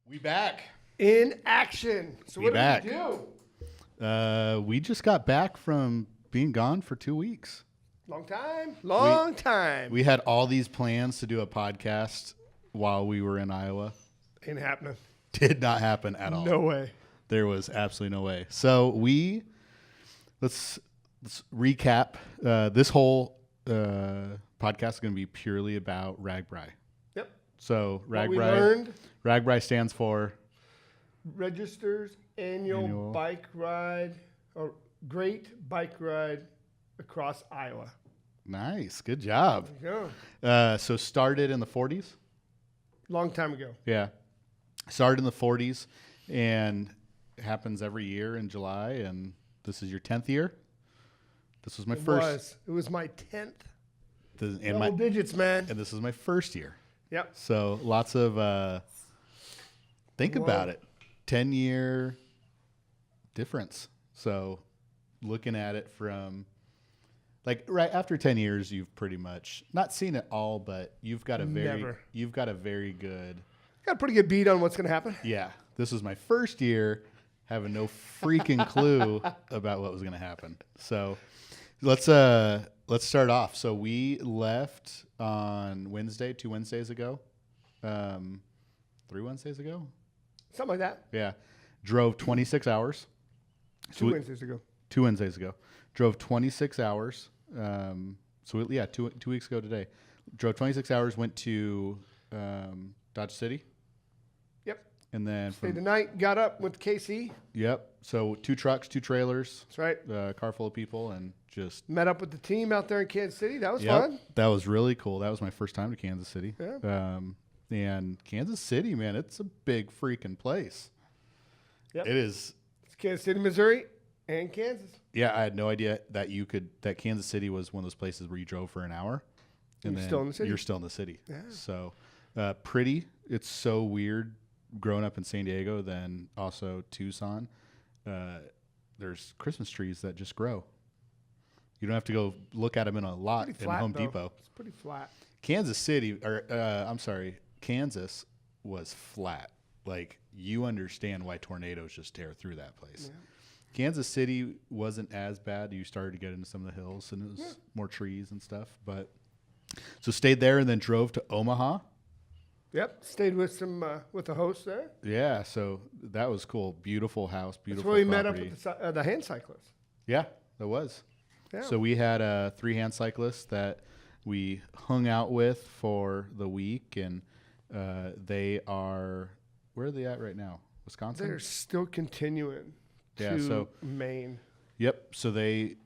We back. In action. So what back. did we do? We just got back from being gone for 2 weeks. Long time. Long time. We had all these plans to do a podcast while we were in Iowa. Ain't happening. Did not happen at all. No way. There was absolutely no way. So let's recap. This whole podcast is going to be purely about RAGBRAI. Yep. So What we learned. RAGBRAI stands for Registers annual bike ride or great bike ride across Iowa. nice. Good job. There you go. So started in the 40s. Long time ago. Yeah. Started in the 40s and happens every year in July. And this is your 10th year. This was my first. It was my 10th. And Digits, man. this is my first year. Yep. So lots of, think about it. 10-year difference. So looking at it from like right after 10 years, you've pretty much not seen it all, but you've got a very good. Got a pretty good beat on what's going to happen. Yeah. This was my first year having no freaking clue about what was going to happen. So let's start off. So we left on Wednesday, 2 Wednesdays ago, 3 Wednesdays ago. Something like that. Yeah. Drove 26 hours. 2 Wednesdays ago. 2 Wednesdays ago. Drove 26 hours. Two weeks ago today. Drove 26 hours, went to Dodge City. Yep. And then Stayed the night, got up, went to KC. Yep. So 2 trucks, 2 trailers. That's right. A car full of people and just Met up with the team out there in Kansas City. That was fun. That was really cool. That was my first time to Kansas City. Yeah. And Kansas City, man, it's a big freaking place. Yep. It is. It's Kansas City, Missouri, and Kansas. Yeah, I had no idea that that Kansas City was one of those places where you drove for an hour. And You're then still in the city. You're still in the city. Yeah. So pretty. It's so weird growing up in San Diego, then also Tucson. There's Christmas trees that just grow. You don't have to go look at them in a lot in Home Depot. It's pretty flat. Kansas was flat. Like, you understand why tornadoes just tear through that place. Yeah. Kansas City wasn't as bad. You started to get into some of the hills, and it was more trees and stuff. But so stayed there and then drove to Omaha. Yep, stayed with with the host there. Yeah, so that was cool. Beautiful house, beautiful. That's where we property. met up with the hand cyclists. Yeah, that was. Yeah. So we had 3 hand cyclists that we hung out with for the week, and they are, where are they at right now? Wisconsin? They're still continuing to Maine. Yep. So they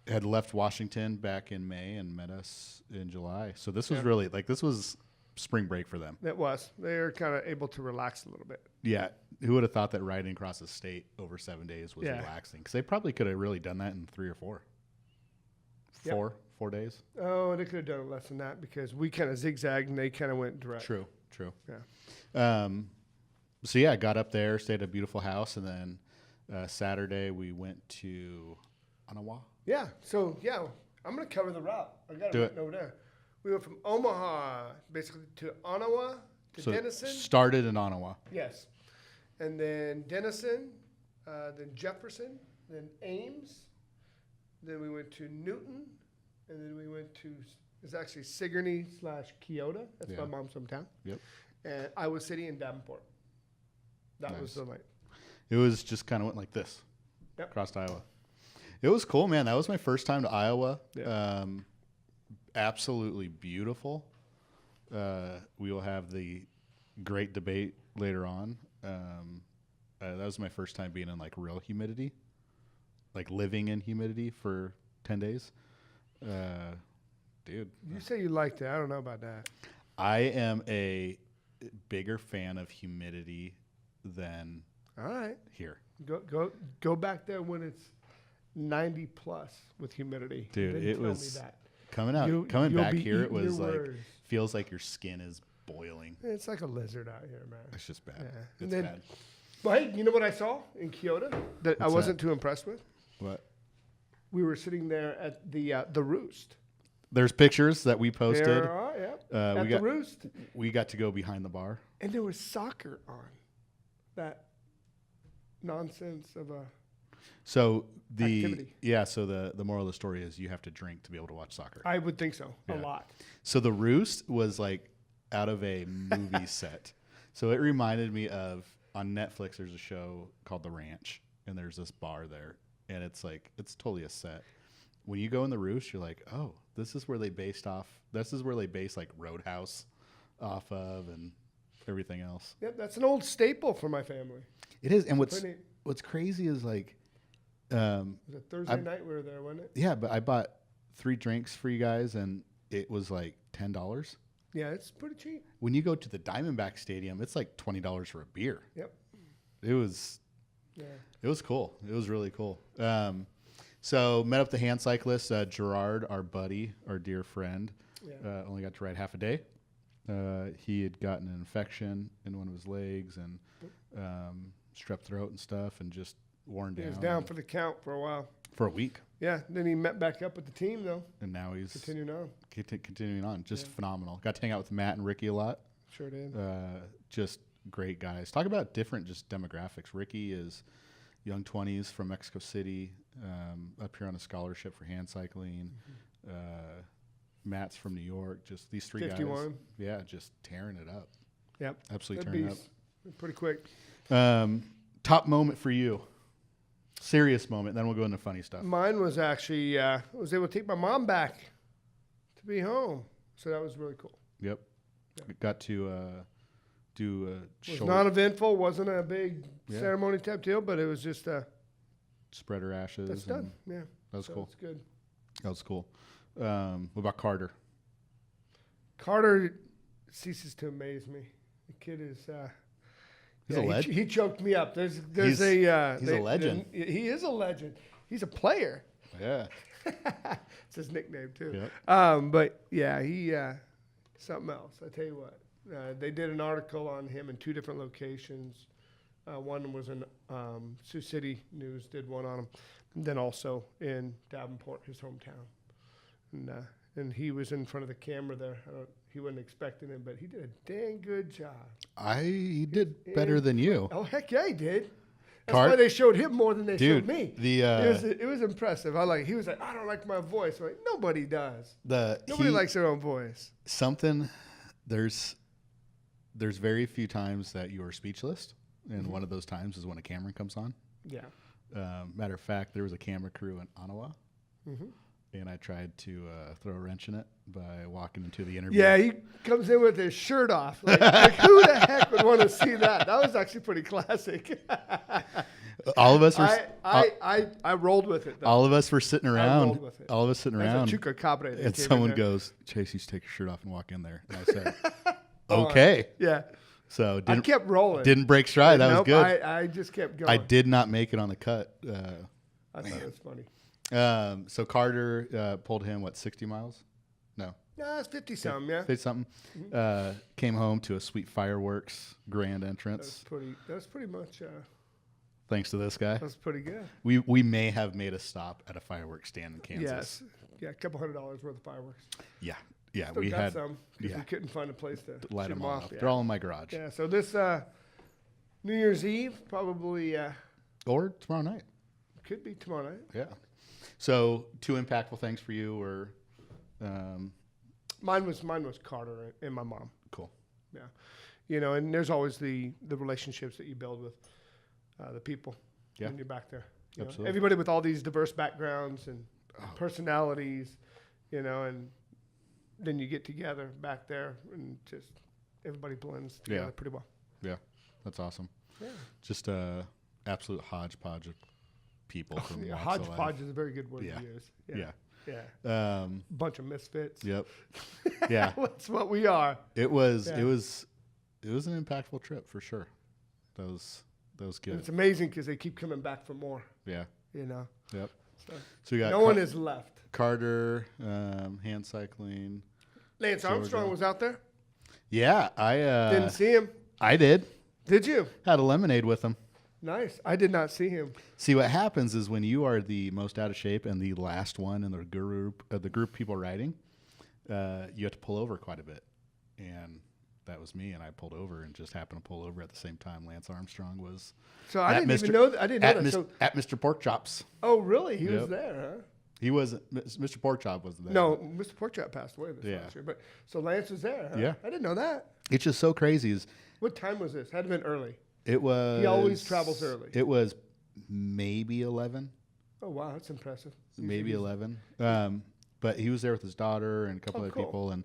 had left Washington back in May and met us in July. So this was really this was spring break for them. It was. They're kind of able to relax a little bit. Yeah. Who would have thought that riding across the state over 7 days was relaxing? Because they probably could have really done that in 3 or 4. Yep. 4 days. Oh, they could have done it less than that because we kind of zigzagged and they kind of went direct. True. Yeah. So yeah, got up there, stayed at a beautiful house, and then Saturday we went to Ottawa. Yeah. So yeah, I'm gonna cover the route. I got it over there. We went from Omaha basically to Ottawa to Denison. Started in Ottawa. Yes, and then Denison, then Jefferson, then Ames, then we went to Newton, and then we went to it's actually Sigourney/Keota. That's my mom's hometown. Yep. And Iowa City and Davenport. That was the night. It was just kind of went like this across Iowa. It was cool, man. That was my first time to Iowa. Yeah. Absolutely beautiful. We will have the great debate later on. That was my first time being in like real humidity, like living in humidity for 10 days. Dude. You say you liked it. I don't know about that. I am a bigger fan of humidity than here. Go back there when it's 90 plus with humidity. Dude, it was coming back here. It was like feels like your skin is boiling. It's like a lizard out here, man. It's just bad. Yeah. It's bad. Well, hey, you know what I saw in Keota that I wasn't too impressed with? What? We were sitting there at the Roost. There's pictures that we posted. There are, yeah. At the Roost. We got to go behind the bar. And there was soccer on. That nonsense of a activity. So the moral of the story is you have to drink to be able to watch soccer. I would think so. A lot. So the Roost was like out of a movie set. So it reminded me of, on Netflix, there's a show called The Ranch, and there's this bar there, and it's totally a set. When you go in the Roost, you're like, oh, this is where they based like Roadhouse off of and everything else. Yep, that's an old staple for my family. It is. And what's crazy is like, it was a Thursday night we were there, wasn't it? Yeah, but I bought 3 drinks for you guys, and it was like $10. Yeah, it's pretty cheap. When you go to the Diamondback Stadium, it's like $20 for a beer. Yep. It was cool. It was really cool. So met up the hand cyclist, Gerard, our buddy, our dear friend. Yeah. Only got to ride half a day. He had gotten an infection in one of his legs and strep throat and stuff, and just worn down. He was down for the count for a while. For a week. Yeah. Then he met back up with the team, though. And now he's continuing on. Just phenomenal. Got to hang out with Matt and Ricky a lot. Sure did. Just great guys. Talk about different just demographics. Ricky is young 20s from Mexico City, up here on a scholarship for hand cycling. Mm-hmm. Matt's from New York. Just these 3 51. guys. Yeah, just tearing it up. Yep. Absolutely tearing it up. Pretty quick. Top moment for you. Serious moment. Then we'll go into funny stuff. Mine was actually, I was able to take my mom back to be home. So that was really cool. Yep. Yeah. Got to do a It was not eventful. Wasn't a big ceremony type deal, but it was just spread her ashes. That's done. Yeah. That was cool. That's good. That was cool. What about Carter? Carter ceases to amaze me. The kid is... he's a legend. He choked me up. He's a legend. He is a legend. He's a player. Yeah. It's his nickname, too. Yep. But, yeah, he... something else. I tell you what. They did an article on him in 2 different locations. One was in Sioux City News, did one on him. And then also in Davenport, his hometown. And he was in front of the camera there. He wasn't expecting it, but he did a dang good job. He did better than you. Oh, heck yeah, he did. That's why they showed him more than they showed me. It was impressive. He was like, I don't like my voice. I'm like, nobody does. Nobody likes their own voice. There's very few times that you are speechless, and one of those times is when a camera comes on. Yeah. Matter of fact, there was a camera crew in Ottawa, and I tried to throw a wrench in it by walking into the interview. Yeah, he comes in with his shirt off. Like who the heck would want to see that? That was actually pretty classic. All of us were. I rolled with it, though. All of us were sitting around. Rolled with it. All of us sitting around. And someone goes, Chase, you should take your shirt off and walk in there. And I said, okay. Yeah. So I kept rolling. Didn't break stride. That was good. I just kept going. I did not make it on the cut. I thought it was funny. So Carter pulled him, 60 miles? No. No, it's 50-something, yeah. 50-something. Came home to a sweet fireworks grand entrance. That was pretty much... thanks to this guy. That's pretty good. We may have made a stop at a fireworks stand in Kansas. Yes. Yeah, a couple $100 worth of fireworks. Yeah. Yeah, Still we got had some because we couldn't find a place to light shoot them off. Yeah. They're all in my garage. Yeah, so this New Year's Eve probably... or tomorrow night. Could be tomorrow night. Yeah. So 2 impactful things for you were... Mine was Carter and my mom. Cool. Yeah. And there's always the relationships that you build with the people when you're back there. Absolutely. Everybody with all these diverse backgrounds and personalities, and then you get together back there and just everybody blends together pretty well. Yeah. That's awesome. Yeah. Just a absolute hodgepodge of people. From hodgepodge is a very good word to use. Yeah. Bunch of misfits. Yep. Yeah. That's what we are. It was an impactful trip for sure. That was good. And it's amazing because they keep coming back for more. Yeah. Yep. So we got no one is left. Carter, hand cycling. Lance Armstrong was out there. Yeah, I didn't see him. I did. Did you? Had a lemonade with him. Nice. I did not see him. See, what happens is when you are the most out of shape and the last one in the group people riding, you have to pull over quite a bit. And that was me, and I pulled over and just happened to pull over at the same time Lance Armstrong was. So I didn't even know that. I didn't know that. At Mr. Pork Chops. Oh, really? He was there, huh? He was. Mr. Pork Chop was there. No, Mr. Pork Chop passed away this last year. But so Lance was there, huh? Yeah. I didn't know that. It's just so crazy. What time was this? Had to have been early. It was. He always travels early. It was maybe 11. Oh, wow. That's impressive. Maybe 11. But he was there with his daughter and a couple other people. And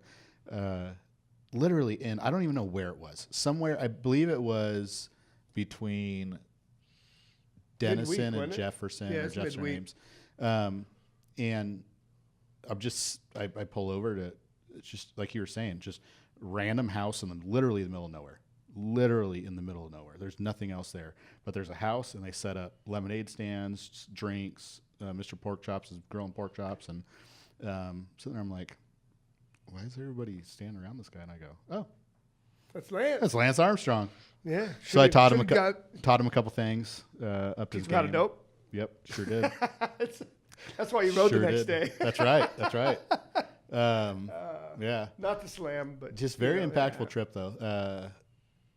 literally, and I don't even know where it was. Somewhere, I believe it was between Denison and Jefferson, or Jefferson Ames. And I pull over to, it's just like you were saying, just random house in literally the middle of nowhere. Literally in the middle of nowhere. There's nothing else there. But there's a house, and they set up lemonade stands, drinks. Mr. Pork Chops is grilling pork chops. And sitting there, I'm like, why is everybody standing around this guy? And I go, oh. That's Lance. That's Lance Armstrong. Yeah. So I taught him a couple things up to his game. How to dope? Yep, sure did. That's why you rode the next day. That's right. Yeah. Not the slam, but just very impactful trip though.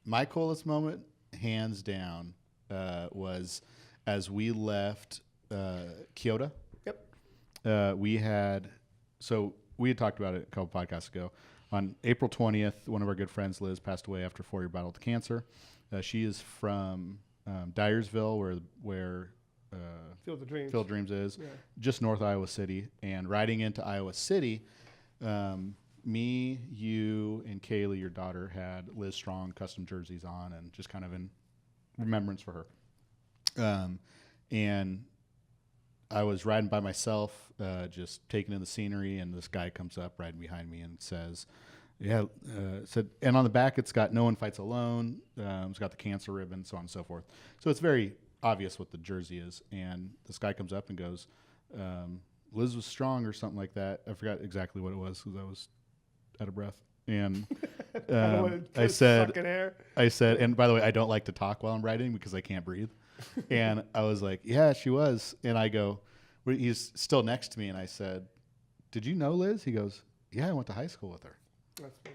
My coolest moment, hands down, was as we left Kyoto. Yep. We had talked about it a couple podcasts ago. On April 20th, one of our good friends, Liz, passed away after a 4-year battle with cancer. She is from Dyersville, where Field of Dreams. Field of Dreams is, just north of Iowa City. And riding into Iowa City, me, you, and Kaylee, your daughter, had Liz Strong custom jerseys on, and just kind of in remembrance for her. And I was riding by myself, just taking in the scenery, and this guy comes up riding behind me and says, and on the back it's got "No one fights alone." It's got the cancer ribbon, so on and so forth. So it's very obvious what the jersey is. And this guy comes up and goes, "Liz was strong," or something like that. I forgot exactly what it was because I was out of breath. And I said, and by the way, I don't like to talk while I'm riding because I can't breathe. And I was like, "Yeah, she was." And I go, he's still next to me, and I said, "Did you know Liz?" He goes, "Yeah, I went to high school with her.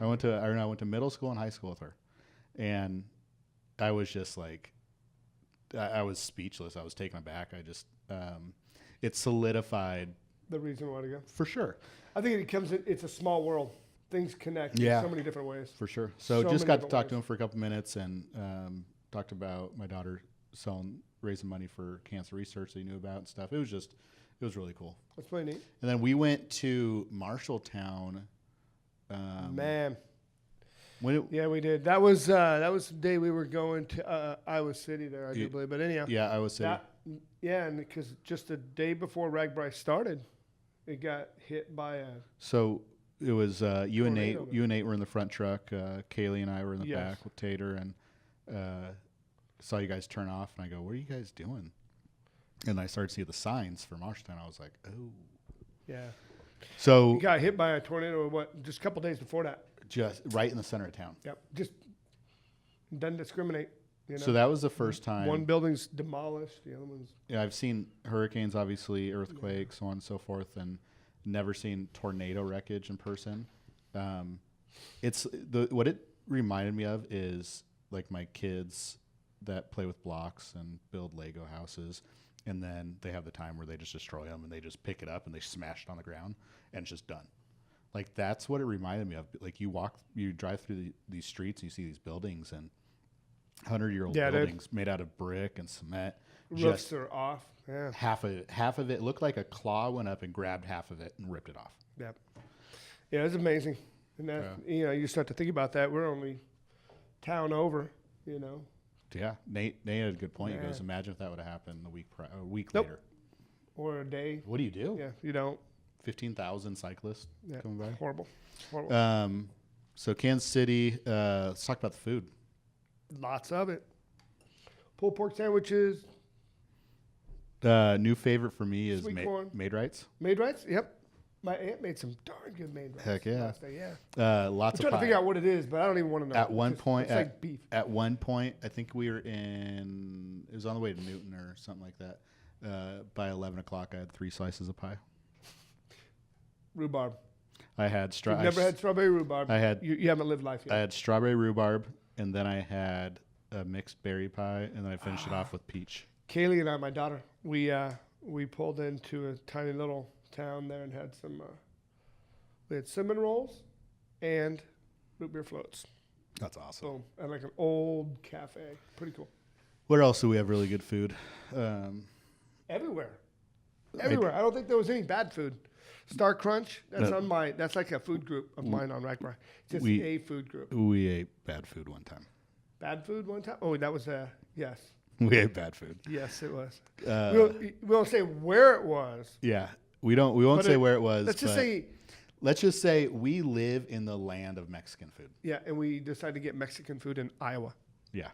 I went to middle school and high school with her." And I was just like, I was speechless. I was taken aback. I just, it solidified the reason why to go. For sure. I think it's a small world. Things connect in so many different ways. For sure. So just got to talk to him for a couple minutes and talked about my daughter raising money for cancer research that he knew about and stuff. It was really cool. That's pretty neat. And then we went to Marshalltown. Man. Yeah, we did. That was the day we were going to Iowa City there, I do believe. But anyhow. Yeah, Iowa City. And because just the day before RAGBRAI started, it got hit by a... So it was you and Nate. You and Nate were in the front truck. Kaylee and I were in the back with Tater, and saw you guys turn off. And I go, "What are you guys doing?" And I started to see the signs for Marshalltown. I was like, "Oh, yeah." So you got hit by a tornado. Just a couple days before that. Just right in the center of town. Yep. Just doesn't discriminate. You know? So that was the first time. One building's demolished. The other one's. Yeah, I've seen hurricanes, obviously, earthquakes, so on and so forth, and never seen tornado wreckage in person. What it reminded me of is like my kids that play with blocks and build Lego houses, and then they have the time where they just destroy them and they just pick it up and they smash it on the ground and it's just done. Like that's what it reminded me of. Like you drive through these streets and you see these buildings and 100-year-old buildings made out of brick and cement. Roofs are off. Yeah. Half of it looked like a claw went up and grabbed half of it and ripped it off. Yep. Yeah, it's amazing. And that you start to think about that. We're only town over, Yeah, Nate had a good point. He goes, "Imagine if that would have happened a week later, or a day." What do you do? Yeah, you don't. 15,000 cyclists coming by. Horrible. So Kansas City. Let's talk about the food. Lots of it. Pulled pork sandwiches. New favorite for me is Maid-Rites. Maid-Rites? Yep. My aunt made some darn good Maid-Rites. Heck yeah. Last day, yeah. Lots of I'm trying to figure out what it is, but I don't even want to know. At one point, it's like beef. At one point, I think it was on the way to Newton or something like that. By 11 o'clock, I had 3 slices of pie. Rhubarb. I had You've never had strawberry rhubarb. I had. You haven't lived life yet. I had strawberry rhubarb, and then I had a mixed berry pie, and then I finished it off with peach. Kaylee and I, my daughter, we pulled into a tiny little town there and had some. We had cinnamon rolls and root beer floats. That's awesome. Boom. At like an old cafe. Pretty cool. Where else do we have really good food? Everywhere. Everywhere. I don't think there was any bad food. Star Crunch, that's on my. That's like a food group of mine on RAGBRAI. Just a food group. We ate bad food one time. Bad food one time? Oh, that was yes. We ate bad food. Yes, it was. We won't say where it was. Yeah, we won't say where it was. Let's just say we live in the land of Mexican food. Yeah, and we decided to get Mexican food in Iowa. Yeah.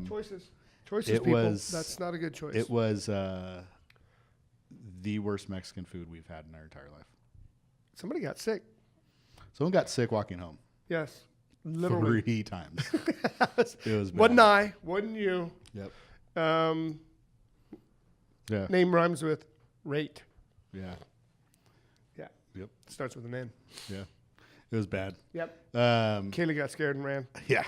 Choices, people. That's not a good choice. It was the worst Mexican food we've had in our entire life. Somebody got sick. Someone got sick walking home. Yes, literally 3 times. It was bad. Wasn't I? Wasn't you? Yep. Yeah. Name rhymes with rate. Yeah. Yeah. Yep. Starts with an N. Yeah. It was bad. Yep. Kaylee got scared and ran. Yeah.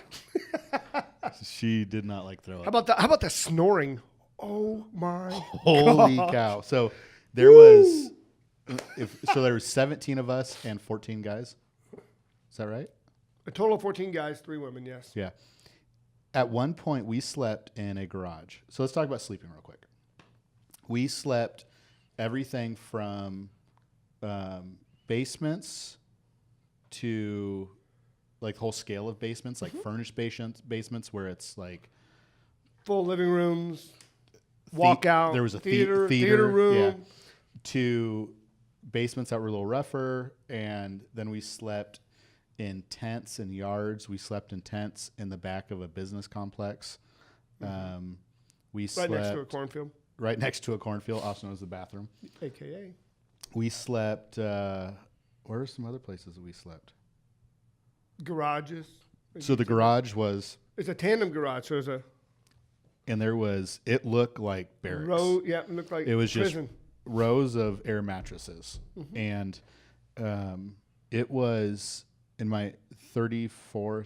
She did not like throw up. How about the snoring? Oh my! Holy gosh. cow! So there was, there were 17 of us and 14 guys. Is that right? A total of 14 guys, 3 women. Yes. Yeah. At one point, we slept in a garage. So let's talk about sleeping real quick. We slept everything from basements to like the whole scale of basements, like furnished basements where it's like full living rooms, walkout. There was a theater room. Yeah, to basements that were a little rougher, and then we slept in tents and yards. We slept in tents in the back of a business complex. We slept right next to a cornfield. Right next to a cornfield, also known as the bathroom. AKA. We slept. Where are some other places that we slept? Garages. So the garage was. It's a tandem garage. So there's a. And there was. It looked like barracks. It looked like it was prison. Just rows of air mattresses, and it was in my 34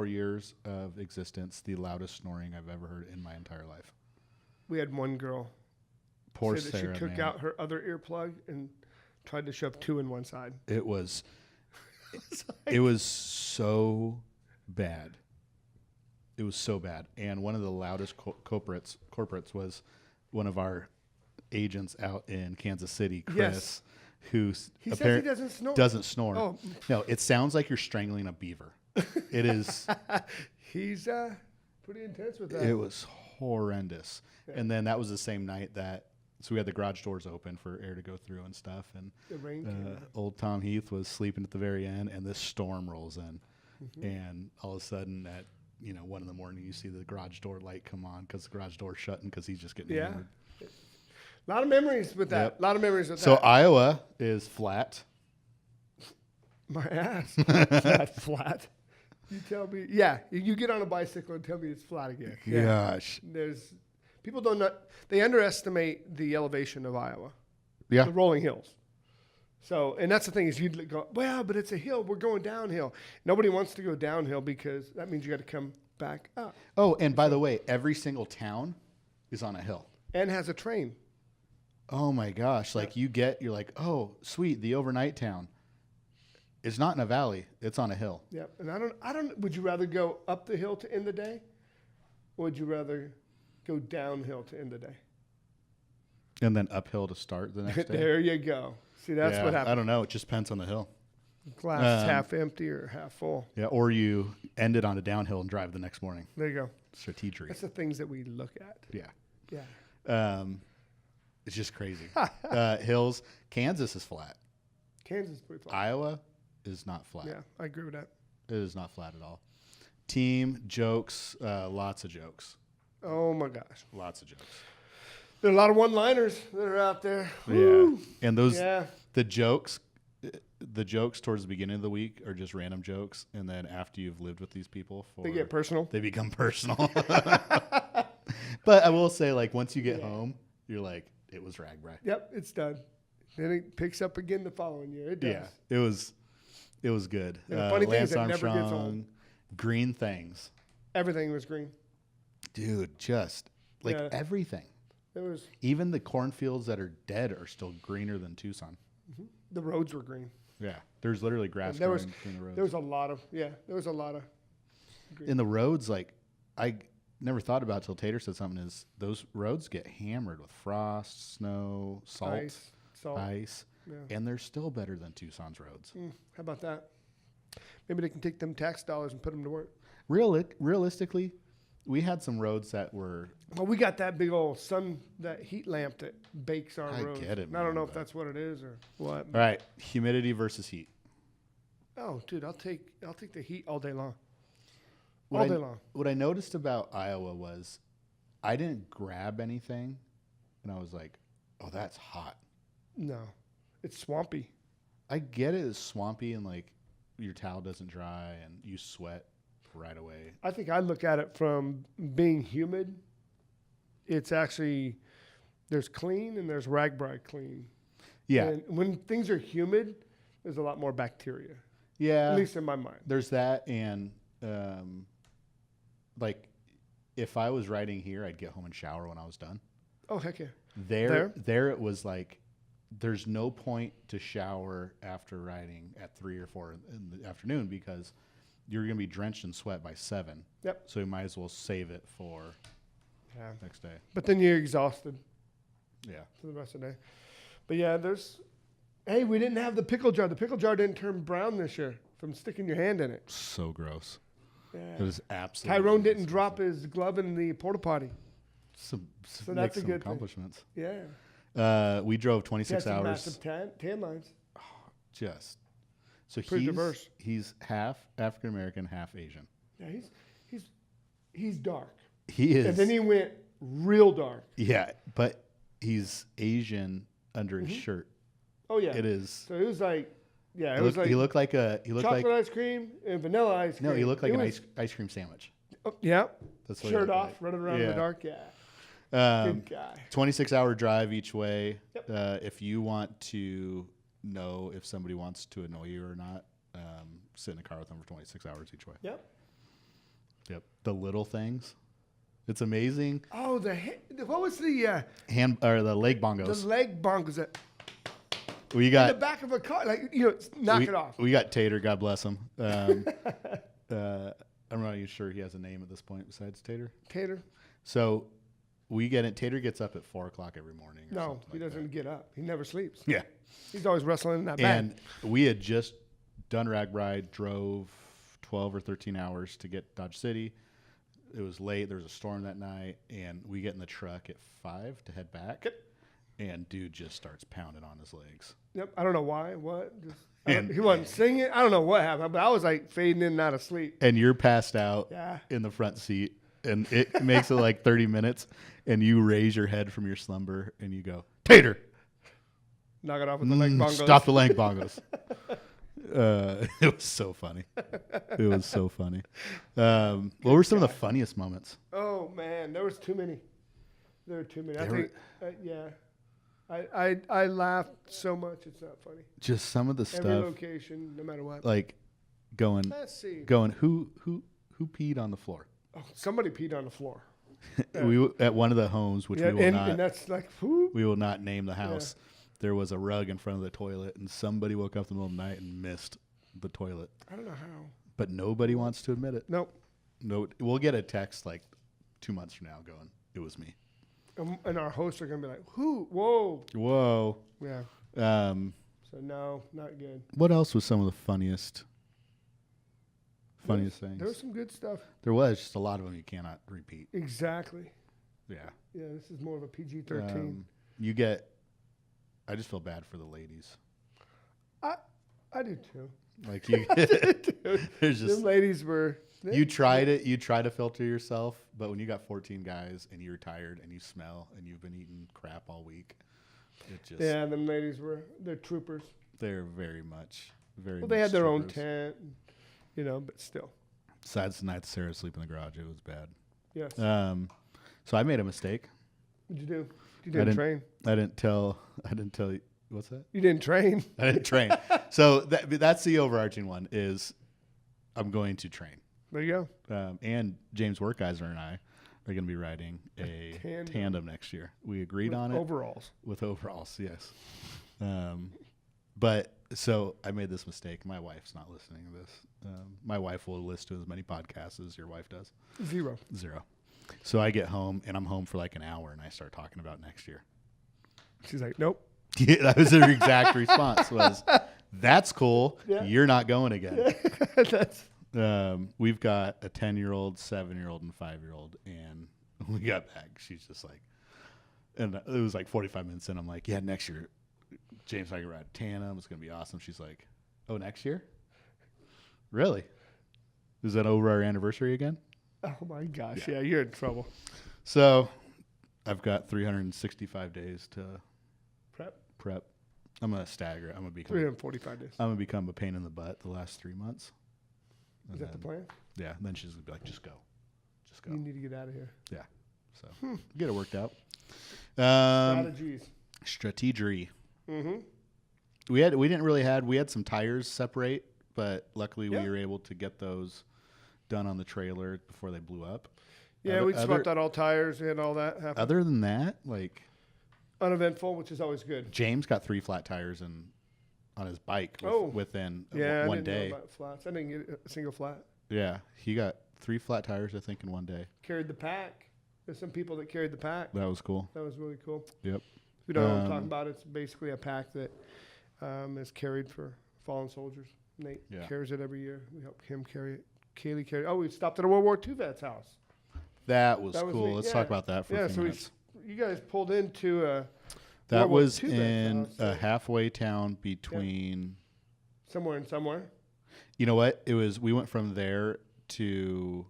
years of existence, the loudest snoring I've ever heard in my entire life. We had one girl. Poor say that Sarah. She took out her other earplug and tried to shove 2 in one side. It was. It was so bad. It was so bad, and one of the loudest corporates was one of our agents out in Kansas City, Chris. Yes. Who he says he doesn't snore. Doesn't snore. Oh. No, it sounds like you're strangling a beaver. It is. He's pretty intense with that. It was horrendous. Yeah. And then that was the same night that, so we had the garage doors open for air to go through and stuff. And the rain came old Tom Heath was sleeping at the very end, and this storm rolls in. And all of a sudden at 1 in the morning, you see the garage door light come on because the garage door's shutting because he's just getting hammered. A lot of memories with that. Yep. A lot of memories with that. So Iowa is flat. My ass. Flat. You tell me. Yeah, you get on a bicycle and tell me it's flat again. Yeah. Gosh. People they underestimate the elevation of Iowa. Yeah. The rolling hills. So, and that's the thing is you go, well, but it's a hill. We're going downhill. Nobody wants to go downhill because that means you got to come back up. Oh, and by the way, every single town is on a hill. And has a train. Oh my gosh. Like you're like, oh, sweet. The overnight town. It's not in a valley. It's on a hill. Yeah. And I don't, would you rather go up the hill to end the day? Or would you rather go downhill to end the day? And then uphill to start the next day? There you go. See, that's what happens. I don't know. It just depends on the hill. Glass is half empty or half full. Yeah. Or you end it on a downhill and drive the next morning. There you go. Strategic. That's the things that we look at. Yeah. Yeah. It's just crazy. Hills. Kansas is flat. Kansas is pretty flat. Iowa is not flat. Yeah, I agree with that. It is not flat at all. Team, jokes, lots of jokes. Oh, my gosh. Lots of jokes. There are a lot of one-liners that are out there. Yeah. Woo. And the jokes towards the beginning of the week are just random jokes. And then after you've lived with these people, they get personal. They become personal. But I will say, like, once you get home, you're like, it was RAGBRAI. Yep, it's done. Then it picks up again the following year. It does. Yeah, it was good. And the funny thing Lance is it never gets Armstrong, old. green things. Everything was green. Dude, just like everything. It was. Even the cornfields that are dead are still greener than Tucson. Mm-hmm. The roads were green. Yeah, there's literally grass growing between the roads. There was a lot of green. In the roads, like I never thought about till Tater said something, is those roads get hammered with frost, snow, salt, ice, and they're still better than Tucson's roads. How about that? Maybe they can take them tax dollars and put them to work. Realistically, we had some roads that were. Well, we got that big old that heat lamp that bakes our roads. I get it. I don't know if that's what it is or what. All right, humidity versus heat. Oh, dude, I'll take the heat all day long. All day long. What I noticed about Iowa was I didn't grab anything, and I was like, "Oh, that's hot." No, it's swampy. I get it. It's swampy and like your towel doesn't dry and you sweat right away. I think I look at it from being humid. It's actually there's clean and there's RAGBRAI clean. Yeah. And when things are humid, there's a lot more bacteria. Yeah. At least in my mind. There's that, and like if I was riding here, I'd get home and shower when I was done. Oh heck yeah. There it was like there's no point to shower after riding at 3 or 4 in the afternoon because you're going to be drenched in sweat by 7. Yep. So you might as well save it for next day. But then you're exhausted. Yeah. For the rest of the day. But yeah, hey, we didn't have the pickle jar. The pickle jar didn't turn brown this year from sticking your hand in it. So gross. Yeah. It was absolutely. Tyrone didn't drop his glove in the porta potty. So that's a good accomplishments. Thing. Yeah. We drove 26 hours. Massive tan lines. Just so pretty diverse. He's half African American, half Asian. Yeah, he's dark. He is. And then he went real dark. Yeah, but he's Asian under his shirt. Oh yeah, it is. So it was like, yeah, he looked like chocolate ice cream and vanilla ice cream. No, he looked like an ice cream sandwich. Oh, yeah, that's what shirt off, running around in the dark. Yeah. Good guy. 26-hour drive each way. Yep. If you want to know if somebody wants to annoy you or not, sit in the car with them for 26 hours each way. Yep. The little things. It's amazing. Oh, what was the the leg bongos? The leg bongos that we got in the back of a car, like knock it off. We got Tater, God bless him. I'm not even sure he has a name at this point besides Tater. Tater. So we get it. Tater gets up at 4 o'clock every morning. No, he doesn't get up. He never sleeps. Yeah, he's always wrestling in that bag. And we had just done RAGBRAI, drove 12 or 13 hours to get Dodge City. It was late. There was a storm that night, and we get in the truck at 5 to head back. Yep. And dude just starts pounding on his legs. Yep. I don't know why. What? He wasn't singing. I don't know what happened, but I was like fading in and out of sleep. And you're passed out in the front seat, and it makes it like 30 minutes, and you raise your head from your slumber, and you go, Tater! Knock it off with the leg bongos. Stop the leg bongos. It was so funny. It was so funny. What were some of the funniest moments? Oh, man. There was too many. There were too many. I think, I laughed so much it's not funny. Just some of the stuff. Every location, no matter what. Like going, who peed on the floor? Oh, somebody peed on the floor. We at one of the homes, which we will not. And that's like, who? We will not name the house. Yeah. There was a rug in front of the toilet, and somebody woke up in the middle of the night and missed the toilet. I don't know how. But nobody wants to admit it. Nope. No, we'll get a text like 2 months from now going, it was me. And our hosts are going to be like, who? Whoa. Yeah. So, no, not good. What else was some of the funniest things? There was some good stuff. There was just a lot of them you cannot repeat. Exactly. Yeah. Yeah, this is more of a PG-13. I just feel bad for the ladies. I do too. Like you, there's just them ladies were. You tried it. You try to filter yourself, but when you got 14 guys and you're tired and you smell and you've been eating crap all week, it just them ladies they're troopers. They're very much. Well, they had their own tent, but still. Besides the night Sarah sleep in the garage, it was bad. Yes. So I made a mistake. What'd you do? You didn't train. I didn't tell What's that? You didn't train. I didn't train. So that's the overarching one is I'm going to train. There you go. And James Werkeiser and I are going to be riding a tandem next year. We agreed on it. With overalls, yes. But so I made this mistake. My wife's not listening to this. My wife will listen to as many podcasts as your wife does. Zero. So I get home, and I'm home for like an hour, and I start talking about next year. She's like, nope. Yeah, that was her exact response was, that's cool. Yeah. You're not going again. We've got a 10-year-old, 7-year-old, and 5-year-old, and when we got back, she's just like, and it was like 45 minutes in. I'm like, yeah, next year, James and I can ride tandem. It's going to be awesome. She's like, oh, next year? Really? Is that over our anniversary again? Oh, my gosh. Yeah, you're in trouble. So I've got 365 days to prep. I'm going to stagger it. I'm going to become 345 days. I'm going to become a pain in the butt the last 3 months. Is that the plan? Yeah. And then she's going to be like, just go. You need to get out of here. Yeah. So get it worked out. Strategy. Mm-hmm. We had some tires separate, but luckily we were able to get those done on the trailer before they blew up. Yeah, we swapped out all tires and all that happened. Other than that, like uneventful, which is always good. James got 3 flat tires on his bike within one day. Know about flats. I didn't get a single flat. Yeah, he got 3 flat tires, I think, in one day. Carried the pack. There's some people that carried the pack. That was cool. That was really cool. Yep. If you don't know what I'm talking about, it's basically a pack that is carried for fallen soldiers. Nate carries it every year. We help him carry it. Kaylee carried it. Oh, we stopped at a World War II vet's house. That was cool. Let's talk about that for a few minutes. You guys pulled into a that was in a halfway town between somewhere and somewhere. You know what? It was. We went from there to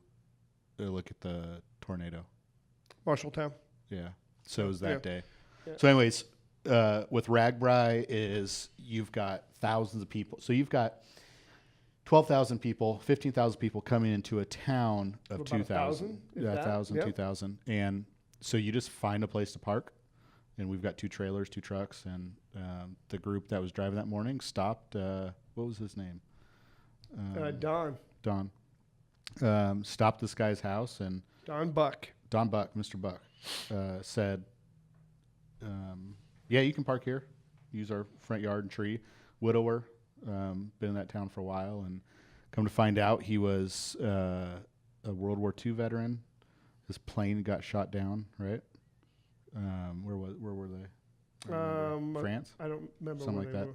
look at the tornado. Marshalltown. Yeah. So it was that day. Yeah. So, anyways, with RAGBRAI is you've got thousands of people. So you've got 12,000 people, 15,000 people coming into a town of 2,000. 1,000, 2,000. And so you just find a place to park. And we've got 2 trailers, 2 trucks. And the group that was driving that morning stopped. What was his name? Don. Stopped this guy's house. And Don Buck, Mr. Buck, said, yeah, you can park here. Use our front yard and tree. Widower. Been in that town for a while, and come to find out he was a World War II veteran. His plane got shot down, right? Where were they? France? I don't remember. Something like that.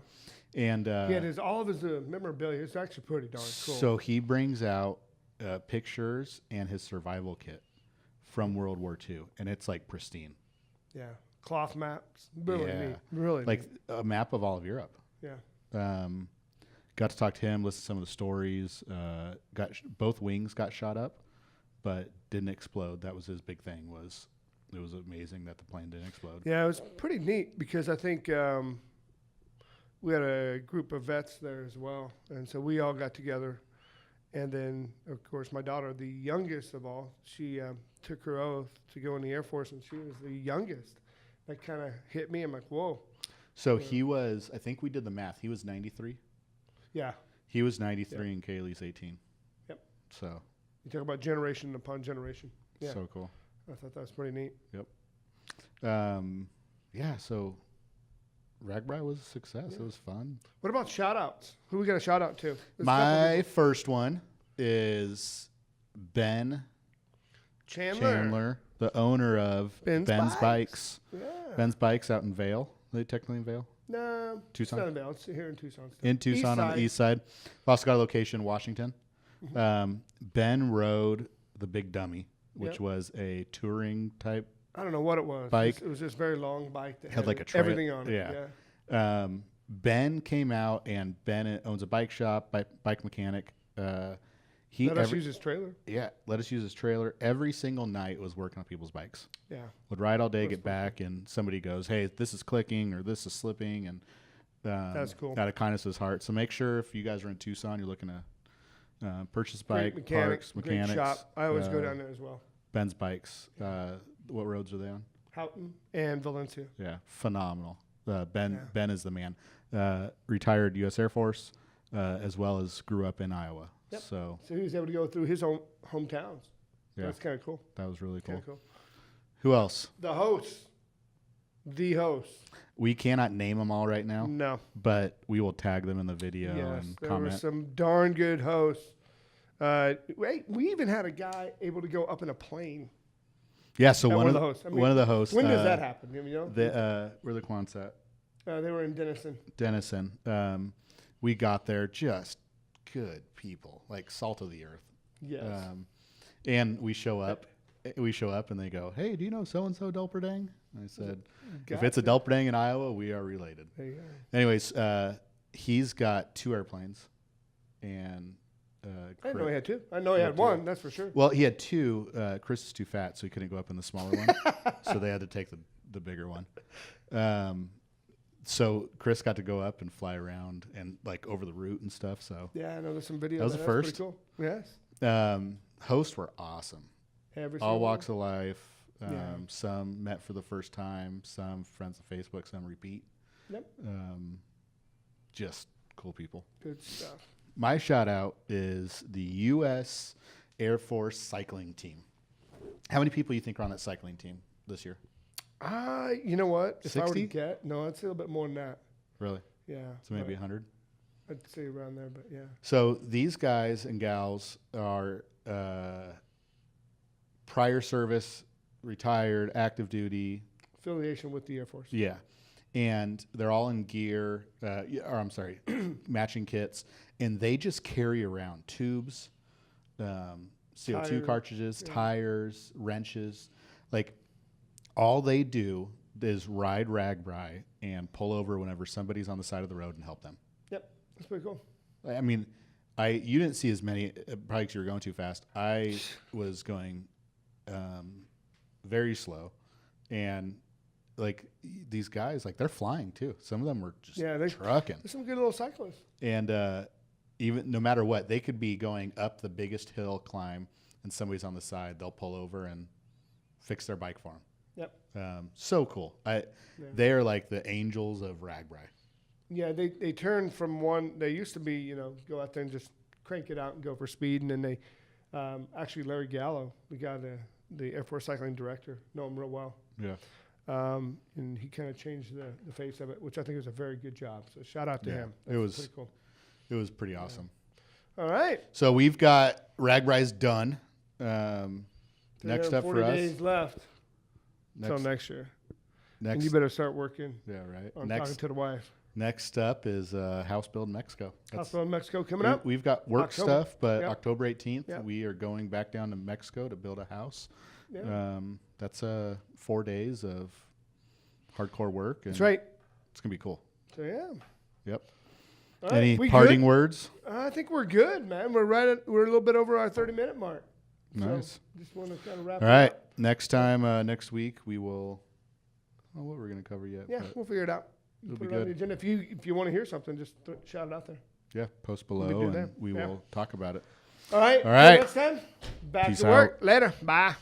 And he had all of his memorabilia. It's actually pretty darn cool. So he brings out pictures and his survival kit from World War II, and it's like pristine. Yeah, cloth maps. Really neat. Really like neat. A map of all of Europe. Yeah. Got to talk to him, listen to some of the stories. Both wings got shot up, but didn't explode. That was his big thing. It was amazing that the plane didn't explode. Yeah, it was pretty neat because I think we had a group of vets there as well, and so we all got together. And then, of course, my daughter, the youngest of all, she took her oath to go in the Air Force, and she was the youngest. That kind of hit me. I'm like, whoa. So he was, I think we did the math. He was 93. Yeah. He was 93 and Kaylee's 18. Yep. So. You talk about generation upon generation. Yeah. So cool. I thought that was pretty neat. Yep. Yeah, so RAGBRAI was a success. It was fun. What about shout-outs? Who we got a shout-out to? My first one is Ben Chandler, the owner of Ben's Bikes. Yeah. Ben's Bikes out in Vail. Are they technically in Vail? No. Tucson? It's not in Vail. It's here in Tucson. In Tucson on the east side. Also got a location in Washington. Mm-hmm. Ben rode the Big Dummy, which was a touring type. I don't know what it was. Bike. It was this very long bike that had like a everything on it. Yeah. Ben came out, and Ben owns a bike shop, bike mechanic. Let us use his trailer. Yeah, let us use his trailer. Every single night was working on people's bikes. Yeah. Would ride all day, get back, and somebody goes, hey, this is clicking or this is slipping. And that's cool. Out of kindness of his heart. So make sure if you guys are in Tucson, you're looking to purchase bike, parts, mechanics. Great shop. I always go down there as well. Ben's Bikes. What roads are they on? Houghton and Valencia. Yeah, phenomenal. Ben is the man. Retired U.S. Air Force, as well as grew up in Iowa. Yep. So he was able to go through his own hometowns. yeah, That's kind of cool. that was really cool. Cool. Who else? The hosts. We cannot name them all right now. No. But we will tag them in the video and there comment. were some darn good hosts. We even had a guy able to go up in a plane. Yeah, so one of the hosts. one of the hosts. When does that happen? You know? Where the Quants at? They were in Denison. We got there, just good people, like salt of the earth. Yes. And we show up. And they go, "Hey, do you know so-and-so Delperdang?" I said, "If it's a Delperdang in Iowa, we are related." There you go. Anyways, he's got 2 airplanes, and I didn't know he had 2. I know he had 1. That's for sure. Well, he had 2. Chris is too fat, so he couldn't go up in the smaller one, so they had to take the bigger one. So Chris got to go up and fly around and like over the route and stuff. So yeah, I know there's some videos. That was the first. Pretty cool. Yes. Hosts were awesome. All walks of life. Some met for the first time. Some friends of Facebook. Some repeat. Yep. Just cool people. Good stuff. My shout out is the U.S. Air Force cycling team. How many people do you think are on that cycling team this year? You know what? If 60? I were to get, no, I'd say a little bit more than that. Really? Yeah. So maybe 100? I'd say around there, but yeah. So these guys and gals are prior service, retired, active duty. Affiliation with the Air Force. Yeah. And they're all in gear, matching kits. And they just carry around tubes, CO2 cartridges, tires, wrenches. Like, all they do is ride RAGBRAI and pull over whenever somebody's on the side of the road and help them. Yep. That's pretty cool. I mean, you didn't see as many, probably because you were going too fast. I was going very slow. And, like, these guys, like, they're flying, too. Some of them were just trucking. There's some good little cyclists. And even no matter what, they could be going up the biggest hill climb, and somebody's on the side. They'll pull over and fix their bike for them. Yep. So cool. They are like the angels of RAGBRAI. Yeah, they turned from one. They used to be, go out there and just crank it out and go for speed. And then they, actually Larry Gallo, the guy, the Air Force cycling director, know him real well. Yeah. And he kind of changed the face of it, which I think was a very good job. So shout out to him. It was pretty cool. It was pretty awesome. All right. So we've got RAGBRAI's done. Next up for 40 us. days left until next year. And you better start working. Yeah, right. On talking to the wife. Next up is House Build in Mexico. House Build in Mexico coming up. We've got work stuff, but October 18th, Yep. we are going back down to Mexico to build a house. Yeah. That's 4 days of hardcore work. And that's right. It's going to be cool. So, yeah. Yep. All right, Any parting words? I think we're good, man. We're a little bit over our 30-minute mark. Nice. So just want to kind of wrap All it right. up. Next time, next week, we will. Oh, what we're going to cover yet? Yeah, we'll figure it out. It'll Put be it on good. the agenda. If you want to hear something, just shout it out there. Yeah, post below, and we will talk about it. All right. All right. Next time, back Peace to work. out. Later. Bye.